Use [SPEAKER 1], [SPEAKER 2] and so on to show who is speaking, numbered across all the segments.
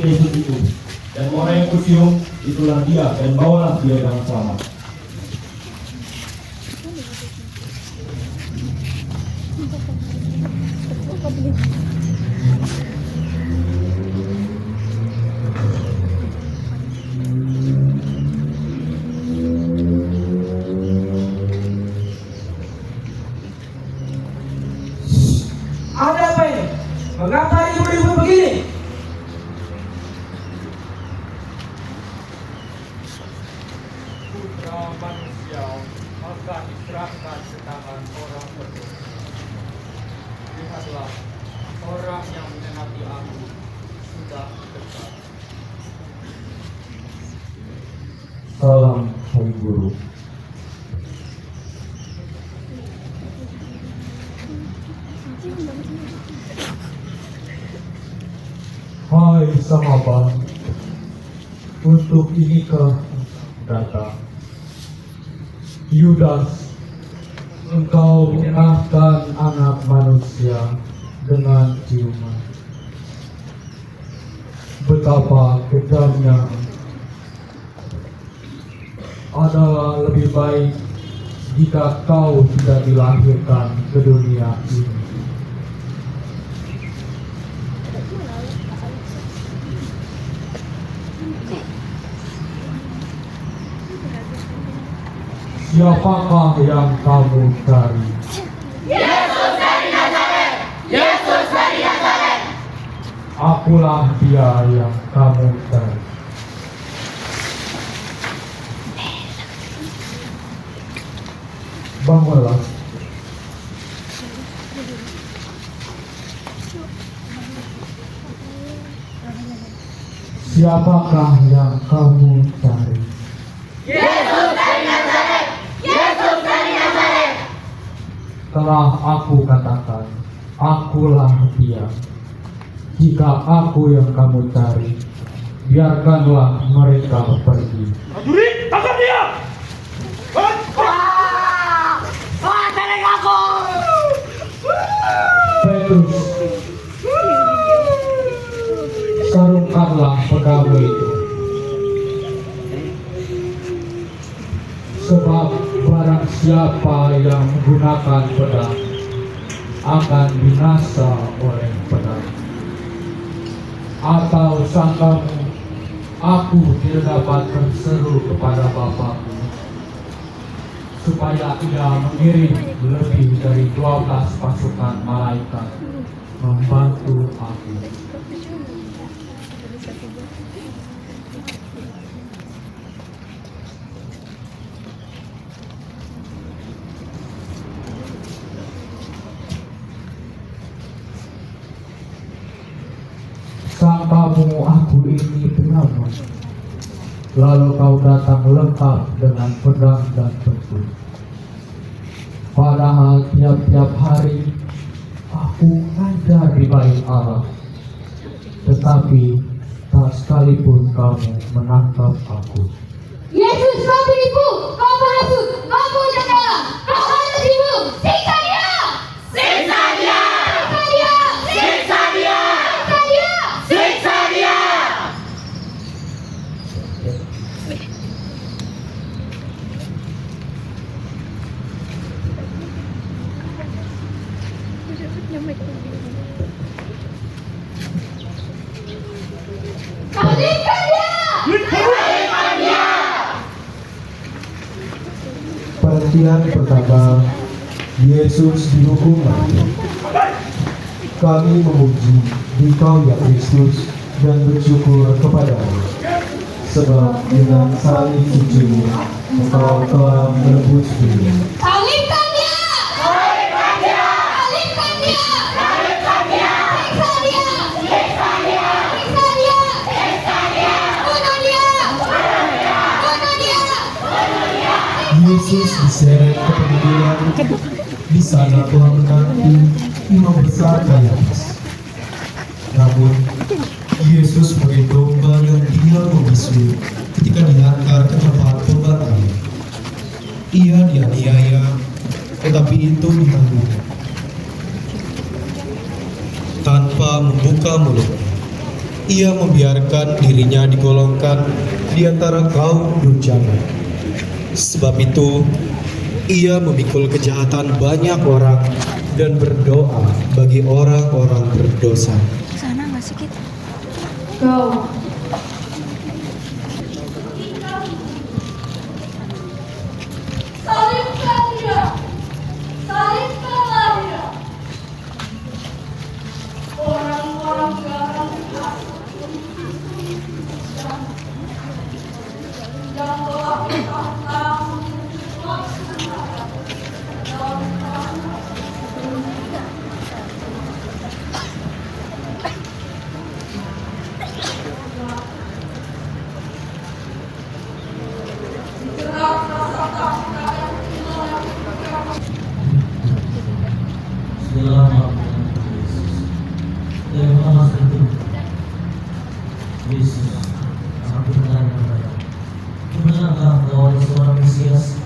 [SPEAKER 1] Yesus itu. Dan orang yang kucium, itulah dia, dan bawalah dia dengan selamat.
[SPEAKER 2] Ada apa ini? Mengapa ribut-ribut begini?
[SPEAKER 3] Putra manusia akan diserahkan ke tangan orang berdosa. Lihatlah, orang yang menyenangi aku sudah dekat.
[SPEAKER 1] Salam, hai guru.
[SPEAKER 4] Hai sahabat, untuk inikah datang? Yudas, engkau mengalahkan anak manusia dengan ciuman. Betapa kejamnya. Adalah lebih baik jika kau tidak dilahirkan ke dunia ini. Siapakah yang kamu cari?
[SPEAKER 5] Yesus dari Nazaret! Yesus dari Nazaret!
[SPEAKER 4] Akulah dia yang kamu cari. Bangunlah. Siapakah yang kamu cari?
[SPEAKER 5] Yesus dari Nazaret! Yesus dari Nazaret!
[SPEAKER 4] Telah aku katakan, akulah dia. Jika aku yang kamu cari, biarkanlah mereka pergi.
[SPEAKER 3] Prajurit, tangkap dia!
[SPEAKER 5] Tarik aku!
[SPEAKER 4] Petrus, sarungkanlah pedangmu itu. Sebab barang siapa yang menggunakan pedang akan binasa oleh pedang. Atau sangkamu aku tidak dapat berseru kepada Bapakku supaya ia mengirim lebih dari 12 pasukan malaikat membantu aku. Sangkamu aku ini penyamar, lalu kau datang lengkap dengan pedang dan petu. Padahal tiap-tiap hari aku ngajar di bait Allah, tetapi tak sekalipun kamu menangkap aku.
[SPEAKER 5] Yesus, kau penipu! Kau penghasut! Kau pujangga! Kau harus dibunuh! Siksa dia! Siksa dia! Siksa dia! Siksa dia! Siksa dia! Siksa dia! Salibkan dia! Salibkan dia!
[SPEAKER 4] Penantian pertama, Yesus dihukum mati. Kami memuji Engkau ya Kristus dan bersyukur kepadamu, sebab dengan salib suci-Mu Engkau telah menebus dunia.
[SPEAKER 5] Salibkan dia! Salibkan dia! Salibkan dia! Salibkan dia! Siksa dia! Siksa dia! Siksa dia! Siksa dia! Bunuh dia! Bunuh dia! Bunuh dia! Bunuh dia!
[SPEAKER 4] Yesus diseret ke pengadilan. Di sana telah menanti imam besar Kayafas. Namun Yesus sebagai domba yang dia membisu ketika dihantar ke tempat pembakaran. Ia dianiaya, tetapi itu ditanggung tanpa membuka mulutnya.
[SPEAKER 6] ia membiarkan dirinya digolongkan di antara kaum durjana. Sebab itu, ia memikul kejahatan banyak orang dan berdoa bagi orang-orang berdosa.
[SPEAKER 5] Sana nggak sih kita?
[SPEAKER 7] Kau
[SPEAKER 5] Salibkan dia! Salibkanlah dia! Orang-orang garang yang telah ditantang
[SPEAKER 8] Yesus, ampunlah mereka. Benarkah Engkau adalah seorang Mesias?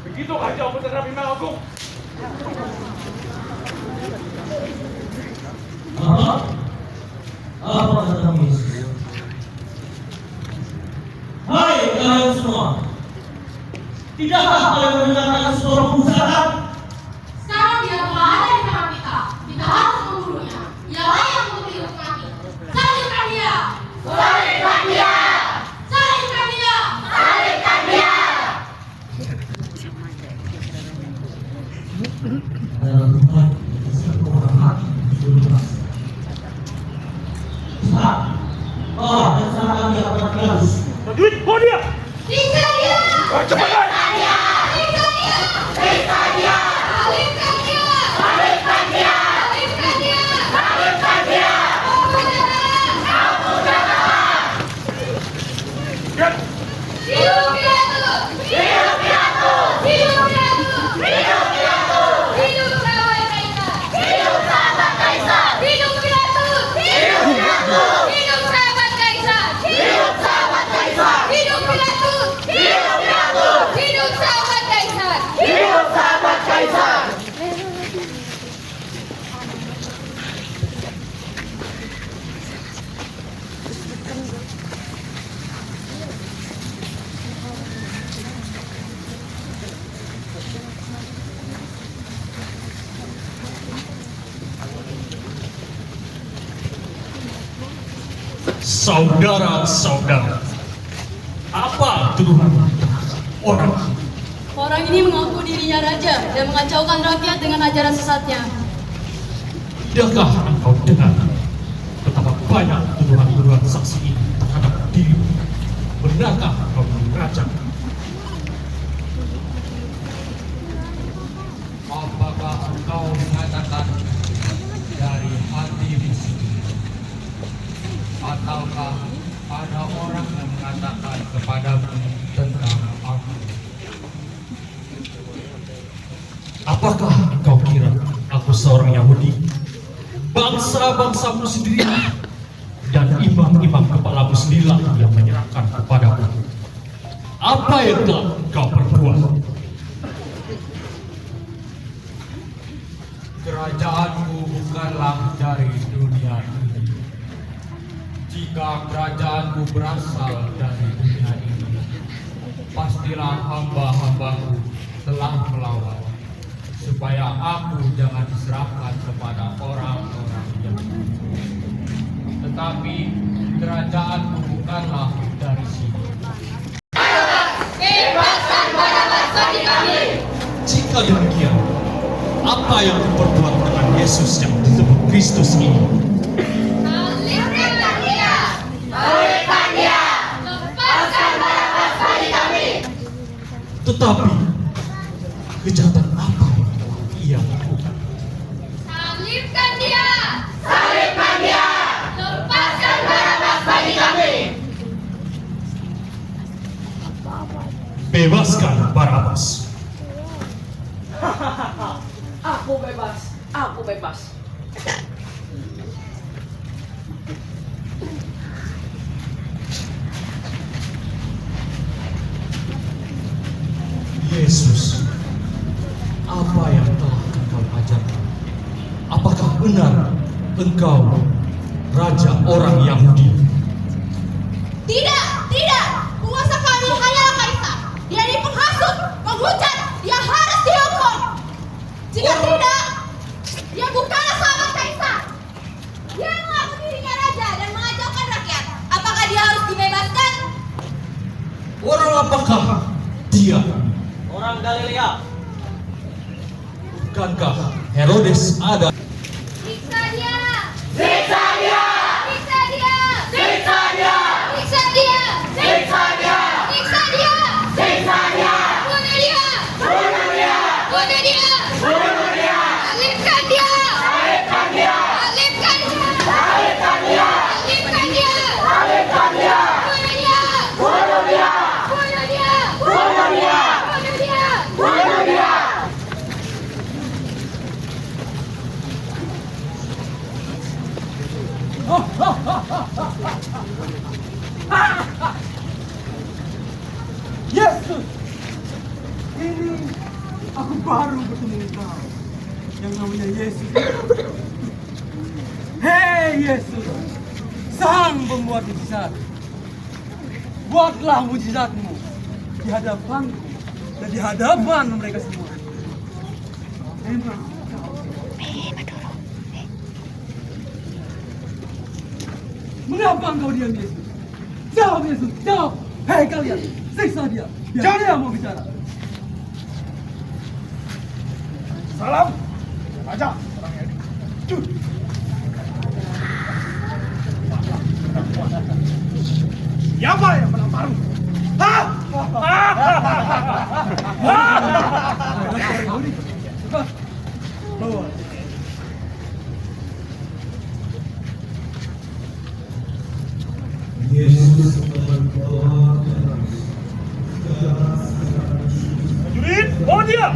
[SPEAKER 3] Begitukah jauh terhadap Imam Agung?
[SPEAKER 8] Apa kata Yesus? Hai kalian semua, tidakkah kalian mendengarkan suara pujian?
[SPEAKER 5] Sekarang dia telah ada di tangan kita. Kita harus membunuhnya. Ia layak untuk hidup mati. Salibkan dia! Salibkan dia! Salibkan dia! Salibkan dia!
[SPEAKER 8] Dalam Tuhan, satu orang mati seluruh bangsa. Cepat, dan serahkan dia kepada Pilatus.
[SPEAKER 3] Prajurit, bawa dia!
[SPEAKER 5] Siksa dia!
[SPEAKER 3] Cepat!
[SPEAKER 5] Siksa dia! Siksa dia! Siksa dia! Salibkan dia! Salibkan dia! Salibkan dia! Salibkan dia! Aku jangan!
[SPEAKER 3] Lihat!
[SPEAKER 5] Hidup Pilatus! Hidup Pilatus! Hidup Pilatus! Hidup Pilatus! Hidup sahabat Kaisar! Hidup sahabat Kaisar! Hidup Pilatus! Hidup Pilatus! Hidup sahabat Kaisar! Hidup sahabat Kaisar! Hidup Pilatus! Hidup Pilatus! Hidup sahabat Kaisar! Hidup sahabat Kaisar!
[SPEAKER 1] Saudara-saudara, apa tuduhan orang?
[SPEAKER 7] Orang ini mengaku dirinya raja dan mengacaukan rakyat dengan ajaran sesatnya.
[SPEAKER 1] Tidakkah engkau dengar betapa banyak tuduhan-tuduhan saksi ini terhadap dirimu? Benarkah engkau menjadi raja?
[SPEAKER 3] Apakah engkau mengatakan dari hatimu sendiri? Ataukah ada orang yang mengatakan kepadamu tentang aku?
[SPEAKER 1] Apakah engkau kira aku seorang Yahudi? Bangsa-bangsamu sendiri dan imam-imam kepalamu sendirilah yang menyerahkan kepadaku. Apa yang telah engkau perbuat?
[SPEAKER 3] Kerajaanku bukanlah dari dunia ini. Jika kerajaanku berasal dari dunia ini, pastilah hamba-hambaku telah melawan, supaya aku jangan diserahkan kepada orang-orang yang jujur. Tetapi kerajaanku bukanlah dari sini.
[SPEAKER 5] Bebaskan Barabas bagi kami!
[SPEAKER 1] Jika demikian, apa yang diperbuat dengan Yesus yang disebut Kristus ini?
[SPEAKER 5] Salibkan dia! Salibkan dia! Lepaskan Barabas bagi kami!
[SPEAKER 1] Tetapi kejahatan apa yang telah ia lakukan?
[SPEAKER 5] Salibkan dia! Salibkan dia! Lepaskan Barabas bagi kami!
[SPEAKER 1] Bebaskan Barabas.
[SPEAKER 9] aku bebas.
[SPEAKER 1] Yesus, apa yang telah engkau ajarkan? Apakah benar engkau raja orang Yahudi?
[SPEAKER 5] Tidak, tidak. Penguasa kami hanyalah Kaisar. Dia dipenghasut, menghujat, dia harus dihukum. Jika tidak, dia bukanlah sahabat Kaisar. Dia mengaku dirinya raja dan mengacaukan rakyat. Apakah dia harus dibebaskan?
[SPEAKER 1] Orang apakah dia?
[SPEAKER 9] Orang Galilea.
[SPEAKER 1] Bukankah Herodes ada?
[SPEAKER 5] Siksa dia!
[SPEAKER 7] Siksa dia!
[SPEAKER 5] Siksa dia!
[SPEAKER 7] Siksa dia!
[SPEAKER 5] Siksa dia!
[SPEAKER 7] Siksa dia!
[SPEAKER 5] Siksa dia!
[SPEAKER 7] Siksa dia!
[SPEAKER 5] Bunuh dia!
[SPEAKER 7] Bunuh dia!
[SPEAKER 5] Bunuh dia!
[SPEAKER 7] Bunuh dia!
[SPEAKER 5] Salibkan dia!
[SPEAKER 7] Salibkan dia!
[SPEAKER 5] Salibkan dia!
[SPEAKER 7] Salibkan dia!
[SPEAKER 5] Salibkan dia!
[SPEAKER 7] Salibkan dia!
[SPEAKER 5] Bunuh dia!
[SPEAKER 7] Bunuh dia!
[SPEAKER 5] Bunuh dia!
[SPEAKER 7] Bunuh dia!
[SPEAKER 5] Bunuh dia!
[SPEAKER 7] Bunuh dia!
[SPEAKER 2] Yesus, ini aku baru bertemu kau yang namanya Yesus. Hei Yesus, sang pembuat mujizat, buatlah mujizatmu di hadapanku dan di hadapan mereka semua. Memang mengapa engkau diam, Yesus? Jawab, Yesus, jawab. Hei kalian, siksa dia. Biar dia mau bicara. Salam, Raja. Siapa yang melamparmu? Hah? Bawa.
[SPEAKER 4] Yesus
[SPEAKER 2] Prajurit, bawa dia.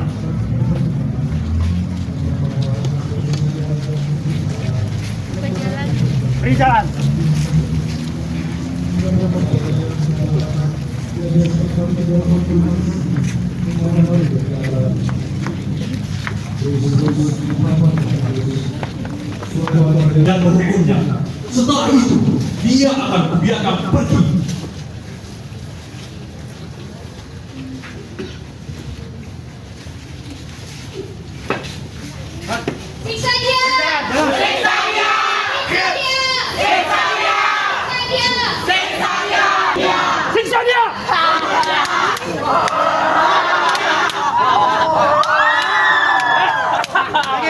[SPEAKER 2] Beri jalan.
[SPEAKER 1] Dan menghukumnya. Setelah itu, dia akan kubiarkan pergi.
[SPEAKER 5] Siksa dia!
[SPEAKER 7] Siksa dia!
[SPEAKER 5] Siksa dia!
[SPEAKER 7] Siksa dia!
[SPEAKER 5] Siksa dia!
[SPEAKER 7] Siksa dia!
[SPEAKER 2] Siksa dia.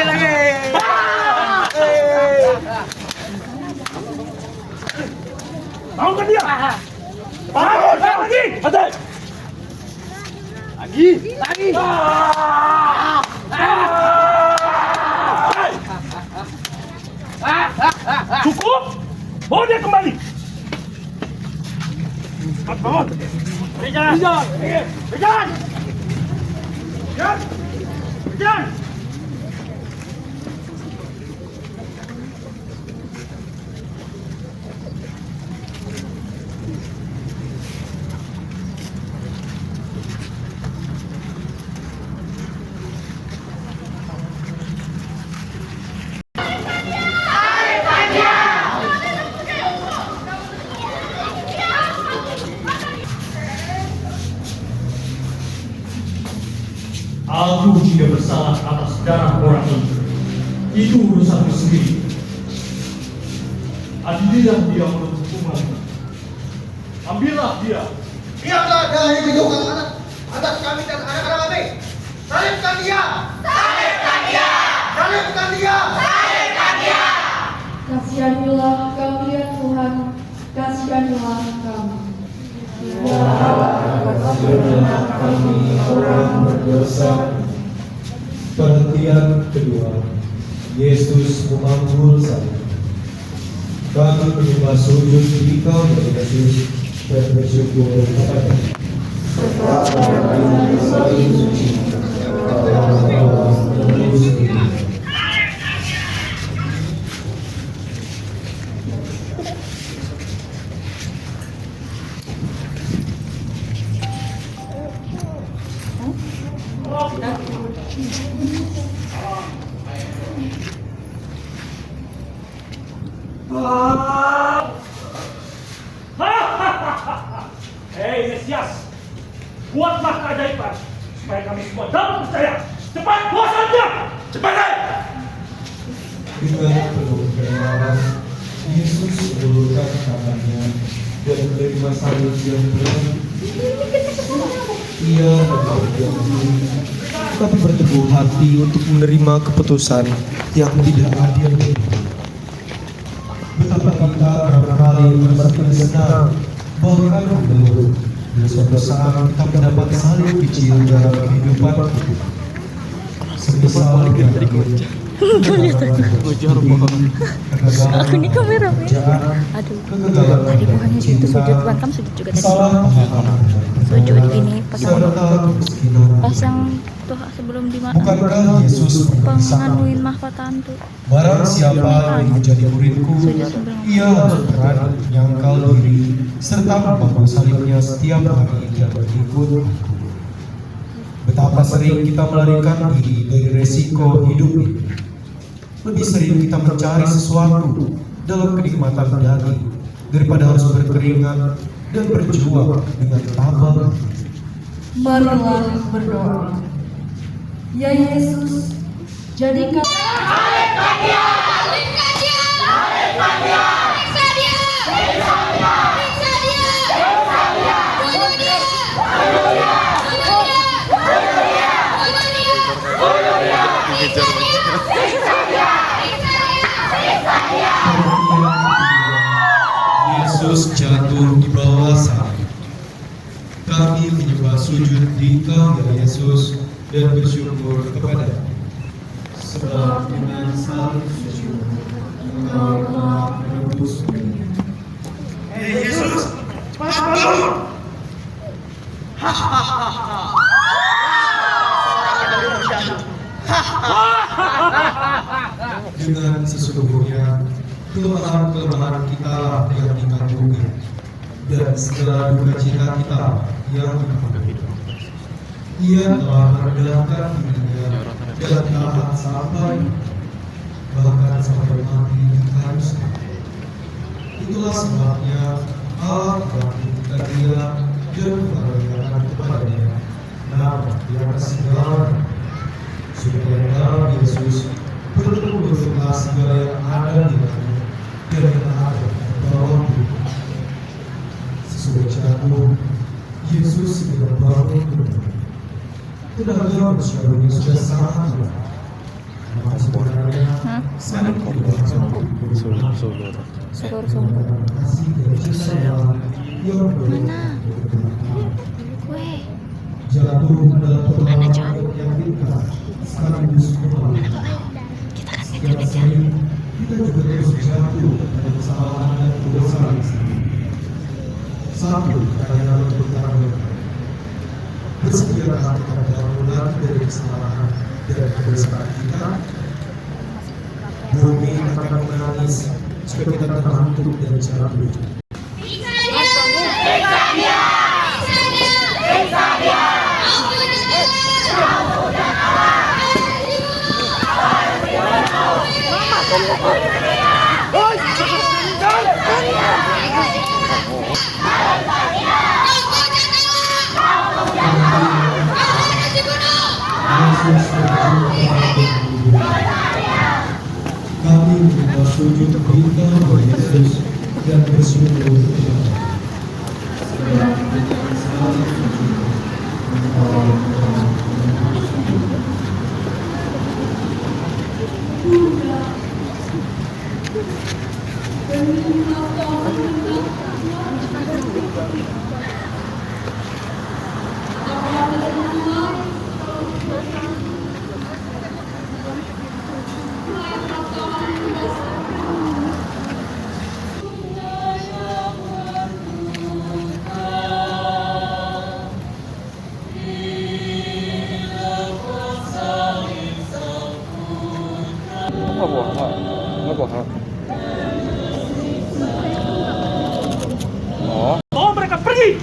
[SPEAKER 2] Lagi. Bangunkan dia. Bangun lagi. Lagi. Cukup. Bawa dia kembali. Bangun. Berjalan.
[SPEAKER 1] Aku tidak bersalah atas darah orang ini. Itu urusanku sendiri. Adililah dia menurut hukuman. Ambillah dia.
[SPEAKER 10] Biarlah dari kehidupan anak kami dan anak-anak kami. Salibkan dia. Salibkan dia. Salibkan dia. Salibkan dia.
[SPEAKER 11] Kasihanilah kami ya Tuhan, kasihanilah kami. Ya Allah, kasihanilah kami orang berdosa.
[SPEAKER 6] Perhentian kedua, Yesus memanggul saya. Kami menyembah sujud di Kau ya Yesus dan bersyukur kepada-Mu.
[SPEAKER 11] Sebab Kau suci, Kau menebus diri.
[SPEAKER 1] Buatlah keajaiban supaya kami semua dapat percaya. Cepat kuasanya. Cepat.
[SPEAKER 6] Dengan penuh kebenaran, Yesus mengulurkan tangannya dan menerima salib yang berat. Ia berjanji, tetapi berteguh hati untuk menerima keputusan yang tidak adil. Betapa kita kerap kali merasa senang, bahkan mengeluh bila suatu saat kita mendapat salib kecil dalam kehidupan kita. Sebesar
[SPEAKER 11] Aku ini kamera. Aduh. Tadi bukannya situ sujud, kamu sujud juga tadi. Sujud gini pasang tuh sebelum
[SPEAKER 6] Bukankah Yesus
[SPEAKER 11] penganuin mahkotaan tuh.
[SPEAKER 6] Barang siapa yang menjadi muridku, ia harus berani menyangkal diri serta membawa salibnya setiap hari dan berikut. Betapa sering kita melarikan diri dari resiko hidup ini. Lebih sering kita mencari sesuatu dalam kenikmatan daging daripada harus berkeringat dan berjuang dengan tabah.
[SPEAKER 11] Marilah berdoa. Ya Yesus, jadikan
[SPEAKER 5] Salibkan dia! Salibkan dia! Salibkan dia! Periksa dia! Periksa dia! Periksa dia! Periksa dia! Bunuh dia! Bunuh dia! Bunuh dia! Bunuh dia! Bunuh dia! Bunuh dia! Periksa dia! Periksa dia! Periksa dia!
[SPEAKER 6] Yesus jatuh di bawah salib. Kami menyembah sujud di Engkau ya Yesus dan bersyukur kepada sebab dengan salib sujud Engkau telah menebus dunia.
[SPEAKER 1] Yesus, cepat bangun.
[SPEAKER 6] Dengan sesungguhnya kelemahan-kelemahan kita yang dikagumi dan segala duka cita kita yang dikagumi. Ia telah merendahkan dirinya dan taat sampai bahkan sampai mati di kayu salib. Itulah sebabnya Allah telah memberikan Dia dan mengaruniakan kepadanya nama di atas segala nama, supaya dalam Yesus bertemu segala yang ada di langit dan yang ada di bawah bumi. Sesudah jatuh, Yesus segera bangun kembali. Tenaga manusianya sudah sangat lemah. Maka sebenarnya sangat kasih dan cinta Allah yang jatuh dalam perlawanan yang meyakinkan sekaligus memalukan. Setiap hari kita juga terus jatuh pada kesalahan dan kedosaan sendiri. Satu, karena untuk kita bersediakah kita darurat dari kesalahan dan kedosaan kita. Bumi akan menangis jika kita terhantuk dan jatuh.
[SPEAKER 5] Periksa dia! Periksa dia! Periksa dia! Ampunkan Allah!
[SPEAKER 6] Kami menyembah sujud berikan kepada Yesus dan bersyukur kepada
[SPEAKER 1] Bawa mereka pergi.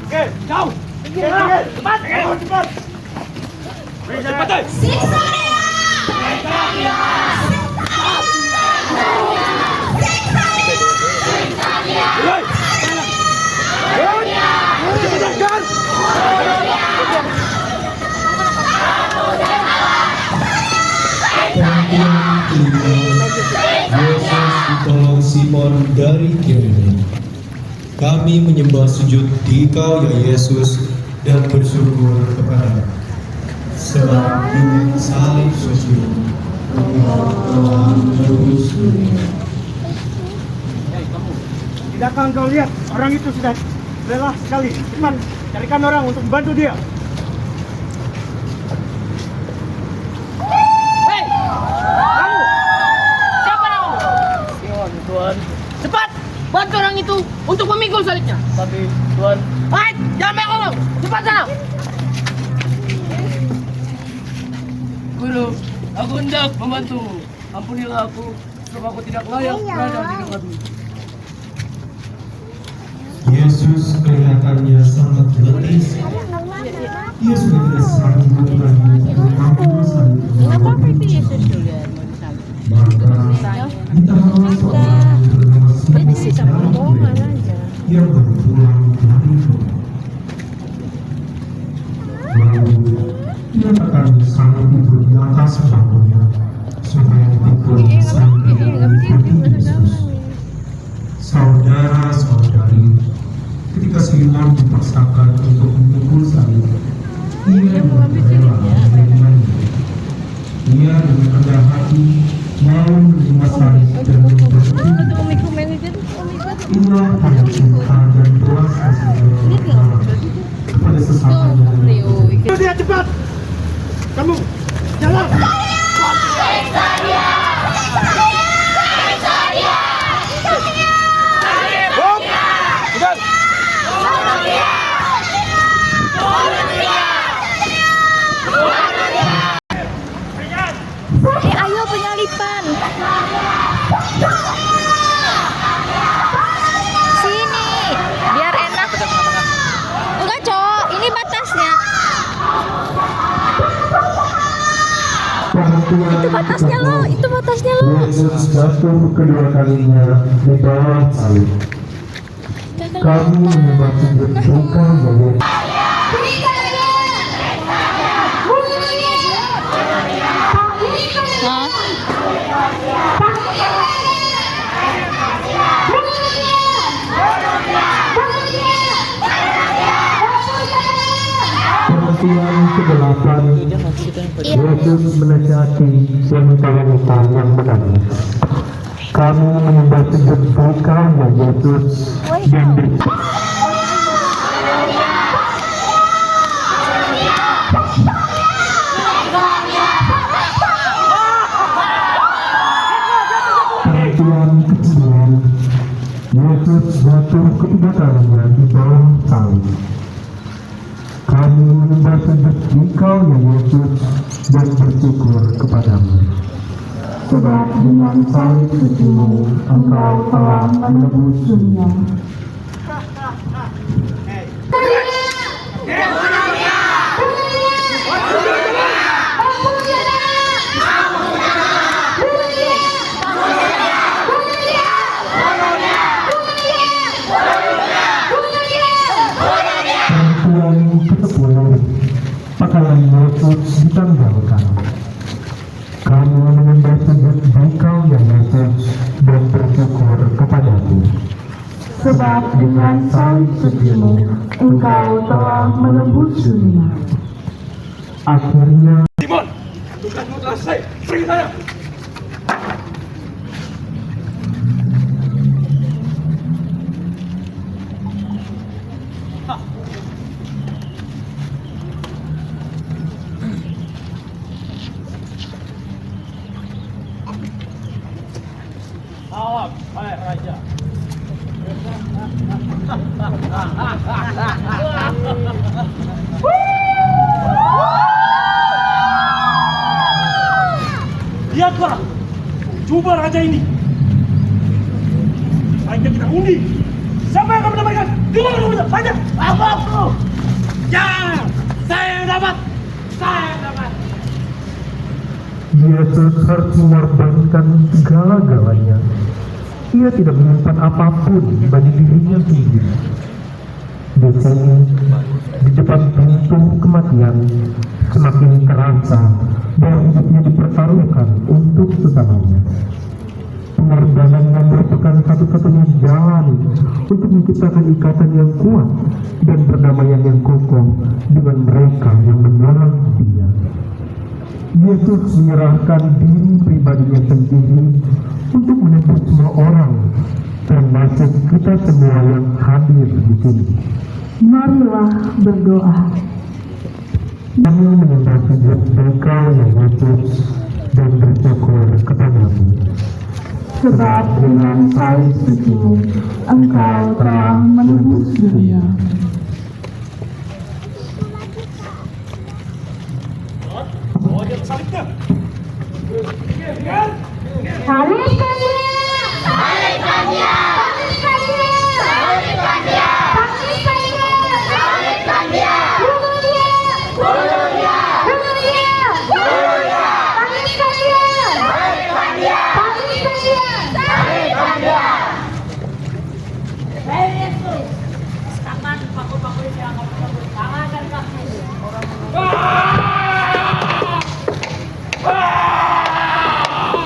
[SPEAKER 1] Oke, jauh. Cepat, cepat. Cepat.
[SPEAKER 5] Siksa dia! Siksa dia! Siksa dia! Siksa dia!
[SPEAKER 6] memohon dari kiranya. Kami menyembah sujud di Kau ya Yesus dan bersyukur kepada sebab dengan salib sujud Engkau telah menebus dunia.
[SPEAKER 3] Tidakkah engkau lihat orang itu sudah lelah sekali? Cepat carikan orang untuk membantu dia.
[SPEAKER 9] Hei! Kamu! Siapa namamu? Sion, Tuan. Cepat! Bantu orang itu untuk memikul salibnya. Tapi, Tuan. Hai! Jangan banyak ngomong! Cepat sana!
[SPEAKER 2] Guru, aku hendak membantumu. Ampunilah aku, sebab aku tidak layak berada di dekat-Mu.
[SPEAKER 6] Yesus kelihatannya sangat letih. Ia sudah tidak sanggup lagi menanggung salib. Maka ditambah seorang bernama Simon yang baru pulang dari kota. Lalu ia akan sangat tidur di atas bangunnya supaya dipikul sambil mengikuti Yesus. Saudara-saudari, ketika Simon dipaksakan untuk memikul salib, ia dengan rela menerimanya. Ia dengan rendah hati mau menerima salib dan memberkati. Inilah pada cinta dan belas kasih Allah kepada sesamanya.
[SPEAKER 3] Dia cepat! Kamu jalan!
[SPEAKER 11] Ayo penyalipan. Sini, biar enak. Enggak, Cok. Ini batasnya. Itu batasnya loh. Itu batasnya loh.
[SPEAKER 4] Yesus jatuh kedua kalinya di bawah salib. Kami menyembah sujud duka bagi pengertian ke-8. Yesus menasihati wanita-wanita yang menangis. Kami menyembah sujud duka bagi Yesus dan pengertian ke-9. Yesus jatuh ketiga kalinya di bawah salib. Kami menyembah sujud di Kau ya Yesus dan bersyukur kepadamu. Sebab dengan salib suci-Mu Engkau telah menebus dunia. Pakaian Yesus ditanggalkan. Kami menyembah sujud di Kau ya Yesus dan bersyukur kepadamu. Sebab dengan salib suci-Mu Engkau telah menebus dunia. Akhirnya
[SPEAKER 2] Simon, tugasmu telah selesai. Pergi sana.
[SPEAKER 3] Salam, hai Raja.
[SPEAKER 2] Lihatlah, coba raja ini. Baiknya kita undi. Siapa yang akan mendapatkan? Keluar dulu, banyak. Aku. Ya, saya yang dapat. Saya yang dapat.
[SPEAKER 4] Yesus harus mengorbankan segala-galanya. Ia tidak menyimpan apapun bagi dirinya sendiri. Di sini, di depan pintu kematian, semakin terasa bahwa hidupnya dipertaruhkan untuk sesamanya. pengorbanan yang merupakan satu-satunya jalan untuk menciptakan ikatan yang kuat dan perdamaian yang kokoh dengan mereka yang menolak Dia. Yesus menyerahkan diri pribadinya sendiri untuk menebus semua orang, termasuk kita semua yang hadir di sini.
[SPEAKER 11] Marilah berdoa.
[SPEAKER 4] Kami menyembah sujud Engkau yang Yesus dan bersyukur kepadamu.
[SPEAKER 11] Sebab dengan salib suci-Mu, Engkau telah menebus dunia. Salibkan Dia! Salibkan Dia! Salibkan Dia! Salibkan Dia! Salibkan Dia! Salibkan Dia! Bunuh Dia! Bunuh Dia! Bunuh Dia! Bunuh Dia! Salibkan Dia! Salibkan Dia! Salibkan Dia! Salibkan Dia! Hei Yesus, tangan paku-paku yang kamu tangan dan kaki orang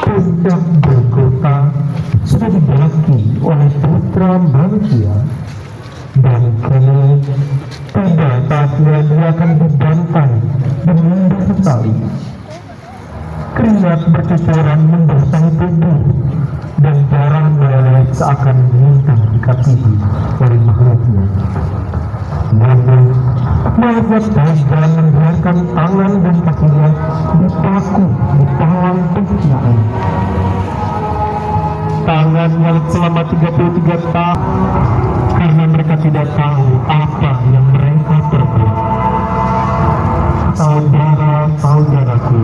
[SPEAKER 4] Puncak Golgota sudah didaki oleh putra manusia, dan kini pada saatnya Dia akan dibantai dan membasuh salib. Keringat bercucuran membasahi tubuh, dan darah meleleh seakan minta dikasihi oleh makhluknya. Namun, malaikat Tuhan membiarkan tangan dan kakinya dipaku di palang penghina. Tangan yang selama 33 tahun, karena mereka tidak tahu apa yang mereka perbuat. Saudara-saudaraku,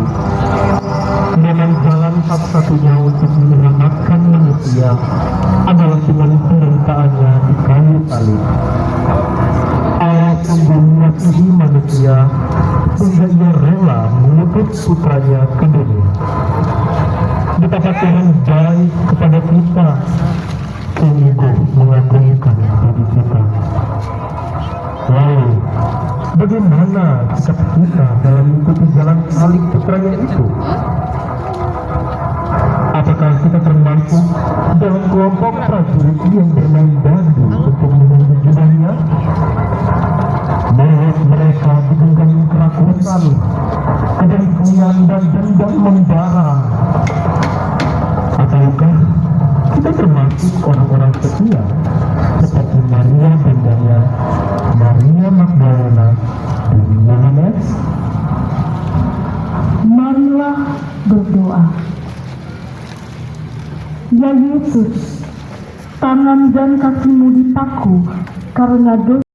[SPEAKER 4] memang jalan satu-satunya untuk menyelamatkan manusia adalah dengan penderitaannya di kayu salib. Allah sungguh mengasihi manusia sehingga Ia rela mengutus putranya ke dunia. Betapa Tuhan baik kepada kita, sungguh mengagumkan diri kita. Lalu, bagaimana sikap kita dalam mengikuti jalan salib putranya itu? Apakah kita termasuk dalam kelompok prajurit yang bermain dadu untuk menunggu jubahnya? Melihat mereka digenggamin kerakusan, kedengkian dan dendam membara. Ataukah kita termasuk orang-orang setia seperti Maria bundanya, Maria Magdalena, dan Yohanes?
[SPEAKER 11] Marilah berdoa. Ya Yesus, tangan dan kakimu dipaku karena dosa